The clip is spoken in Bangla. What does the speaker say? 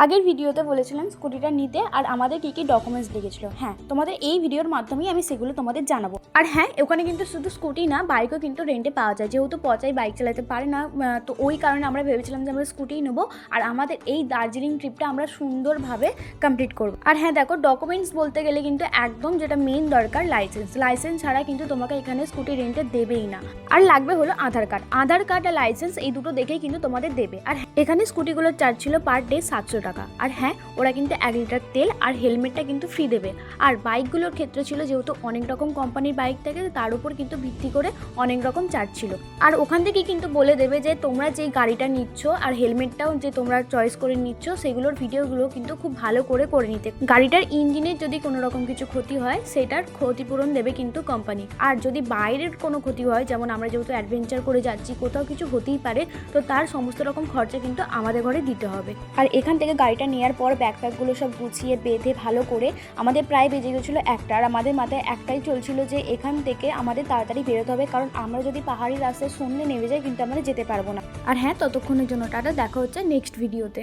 আগের ভিডিওতে বলেছিলাম স্কুটিটা নিতে আর আমাদের কী কী ডকুমেন্টস লেগেছিল। হ্যাঁ, তোমাদের এই ভিডিওর মাধ্যমেই আমি সেগুলো তোমাদের জানাবো। আর হ্যাঁ, ওখানে কিন্তু শুধু স্কুটি না, বাইকও কিন্তু রেন্টে পাওয়া যায়। যেহেতু পচাই বাইক চালাতে পারে না, তো ওই কারণে আমরা ভেবেছিলাম যে আমরা স্কুটিই নেবো আর আমাদের এই দার্জিলিং ট্রিপটা আমরা সুন্দরভাবে কমপ্লিট করবো। আর হ্যাঁ দেখো, ডকুমেন্টস বলতে গেলে কিন্তু একদম যেটা মেন দরকার লাইসেন্স ছাড়া কিন্তু তোমাকে এখানে স্কুটি রেন্টে দেবেই না। আর লাগবে হলো আধার কার্ড আর লাইসেন্স, এই দুটো দেখেই কিন্তু তোমাদের দেবে। আর এখানে স্কুটিগুলোর চার্জ ছিল পার ডে 700 টাকা। আর হ্যাঁ, ওরা কিন্তু 1 লিটার তেল আর হেলমেটটা কিন্তু ফ্রি দেবে। আর বাইকগুলোর ক্ষেত্রে ছিল যেহেতু অনেক রকম কোম্পানির বাইক থাকে, তার উপর কিন্তু ভিত্তি করে অনেক রকম চার্জ ছিল। আর ওখান থেকেই কিন্তু বলে দেবে যে তোমরা যে গাড়িটা নিচ্ছ আর হেলমেটটাও যে তোমরা চয়েস করে নিচ্ছ, সেগুলোর ভিডিওগুলো কিন্তু খুব ভালো করে নিতে। গাড়িটার ইঞ্জিনের যদি কোনো রকম কিছু ক্ষতি হয়, সেটার ক্ষতিপূরণ দেবে কিন্তু কোম্পানি। আর যদি বাইরের কোনো ক্ষতি হয়, যেমন আমরা যেহেতু অ্যাডভেঞ্চার করে যাচ্ছি, কোথাও কিছু হতেই পারে, তো তার সমস্ত রকম খরচা কিন্তু আমাদের ঘরে দিতে হবে। আর এখান থেকে গাড়িটা নেওয়ার পর ব্যাকপ্যাকগুলো সব গুছিয়ে বেঁধে ভালো করে আমাদের প্রায় বেজে গেছিলো 1টা। আর আমাদের মাথায় একটাই চলছিল যে এখান থেকে আমাদের তাড়াতাড়ি বেরোতে হবে, কারণ আমরা যদি পাহাড়ি রাস্তায় সন্ধ্যে নেমে যাই কিন্তু আমরা যেতে পারবো না। আর হ্যাঁ, ততক্ষণের জন্য টাটা, দেখা হচ্ছে নেক্সট ভিডিওতে।